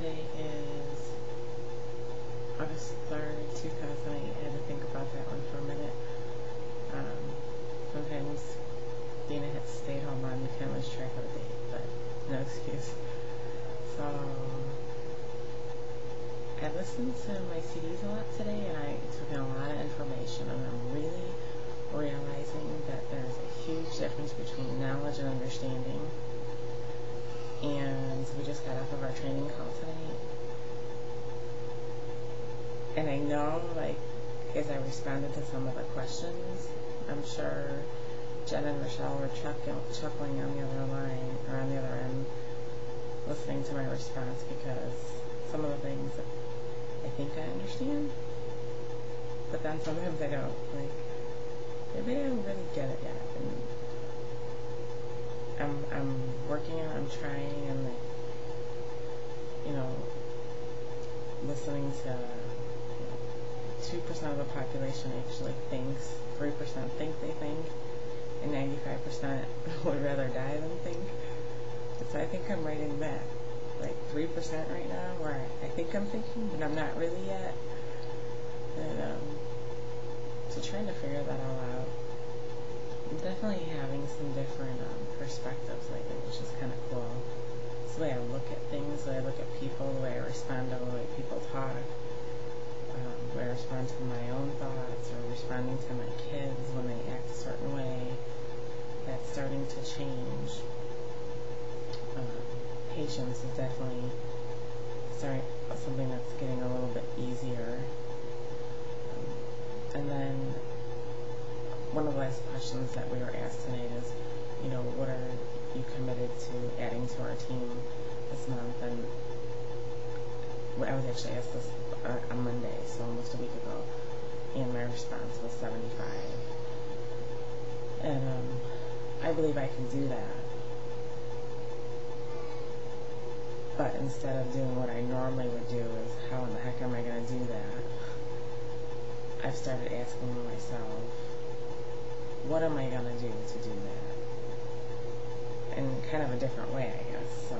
today is August 3rd, 2008. I had to think about that one for a minute. Sometimes being a stay-at-home mom, you kind of lose track of the date, but no excuse. So, I listened to my CDs a lot today, and I took in a lot of information, and I'm really realizing that there's a huge difference between knowledge and understanding. And we just got off of our training call today, and I know, as I responded to some of the questions, I'm sure Jen and Rochelle were chuckling on the other line, or on the other end, listening to my response, because some of the things I think I understand, but then sometimes I don't. Maybe I don't really get it yet, and I'm working on it, I'm trying, and listening to 2% of the population actually thinks, 3% think they think, and 95% would rather die than think. So I think I'm writing that, 3% right now, where I think I'm thinking, but I'm not really yet. And so trying to figure that all out. I'm definitely having some different perspectives lately, which is kind of cool. It's the way I look at things, the way I look at people, the way I respond to the way people talk, the way I respond to my own thoughts, or responding to my kids when they act a certain way. That's starting to change. Patience is definitely something that's getting a little bit easier. And then one of the last questions that we were asked tonight is, what are you committed to adding to our team this month? And I was actually asked this on Monday, so almost a week ago, and my response was 75. And I believe I can do that. But instead of doing what I normally would do, is how in the heck am I going to do that? I've started asking myself, what am I going to do that? In kind of a different way, I guess. So,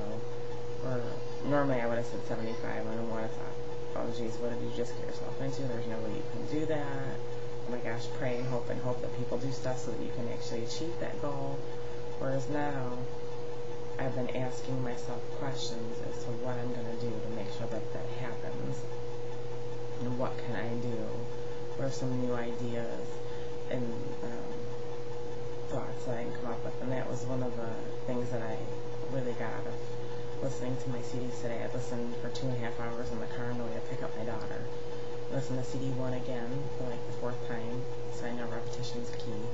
normally I would have said 75, and I would have thought, oh geez, what did you just get yourself into? There's no way you can do that. Oh my gosh, pray and hope that people do stuff so that you can actually achieve that goal. Whereas now, I've been asking myself questions as to what I'm going to do to make sure that that happens. And what can I do? What are some new ideas and thoughts that I can come up with? And that was one of the things that I really got out of listening to my CDs today. I listened for 2.5 hours in the car on the way to pick up my daughter. I listened to CD 1 again for the 4th time, so I know repetition's key.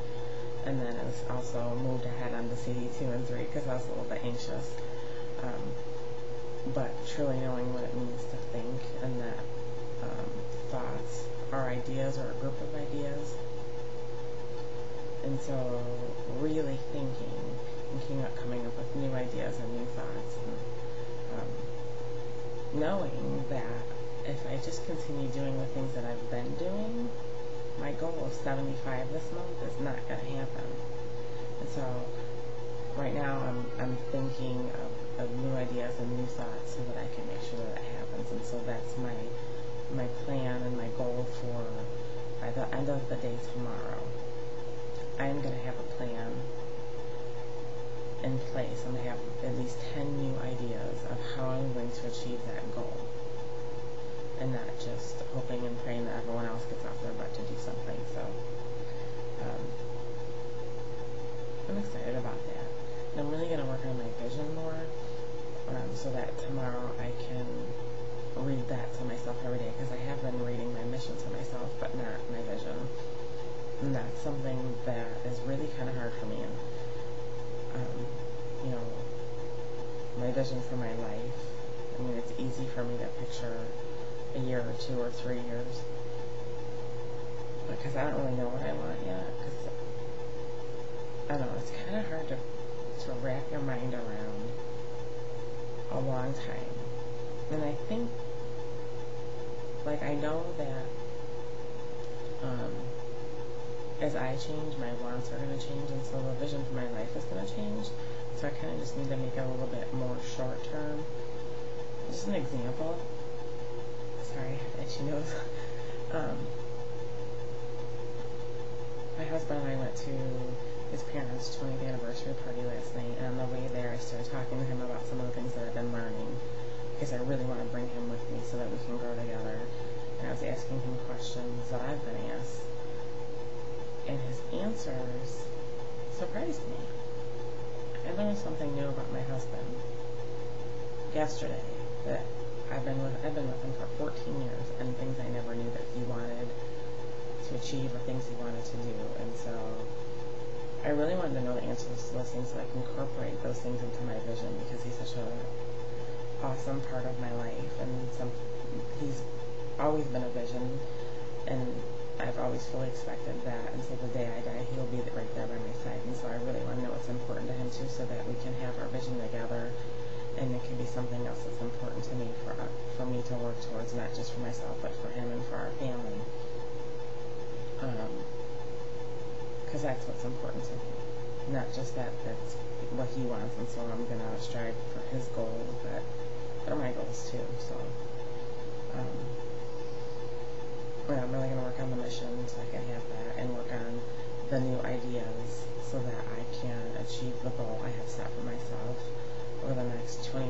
And then I was also moved ahead on the CD 2 and 3 because I was a little bit anxious. But truly knowing what it means to think, and that thoughts are ideas, or a group of ideas. And so really thinking and coming up with new ideas and new thoughts, and knowing that if I just continue doing the things that I've been doing, my goal of 75 this month is not going to happen. And so right now I'm thinking of new ideas and new thoughts so that I can make sure that it happens. And so that's my plan and my goal for by the end of the day tomorrow. I'm going to have a plan in place. I'm going to have at least 10 new ideas of how I'm going to achieve that goal, and not just hoping and praying that everyone else gets off their butt to do something. So I'm excited about that. And I'm really going to work on my vision more, so that tomorrow I can read that to myself every day, because I have been reading my mission to myself, but not my vision. And that's something that is really kind of hard for me. And my vision for my life, it's easy for me to picture a year or 2 or 3 years, because I don't really know what I want yet, because I don't know, it's kind of hard to wrap your mind around a long time. And I think, I know that as I change, my wants are going to change, and so the vision for my life is going to change. So I kind of just need to make it a little bit more short term, just an example. Sorry, I have itchy nose. My husband and I went to his parents' 20th anniversary party last night, and on the way there I started talking to him about some of the things that I've been learning, because I really want to bring him with me so that we can grow together. And I was asking him questions that I've been asked, and his answers surprised me. I learned something new about my husband yesterday, that I've been with him for 14 years, and things I never knew that he wanted to achieve or things he wanted to do. And so I really wanted to know the answers to those things so I can incorporate those things into my vision, because he's such a awesome part of my life, and he's always been a vision, and I've always fully expected that until the day I die, he'll be right there by my side. And so I really want to know what's important to him too, so that we can have our vision together, and it can be something else that's important to me for me to work towards, not just for myself but for him and for our family, because that's what's important to me, not just that's what he wants. And so I'm going to strive for his goals that are my goals too. So yeah, I'm really going to work on the mission so I can have that, and work on the new ideas so that I can achieve the goal I have set for myself over the next 29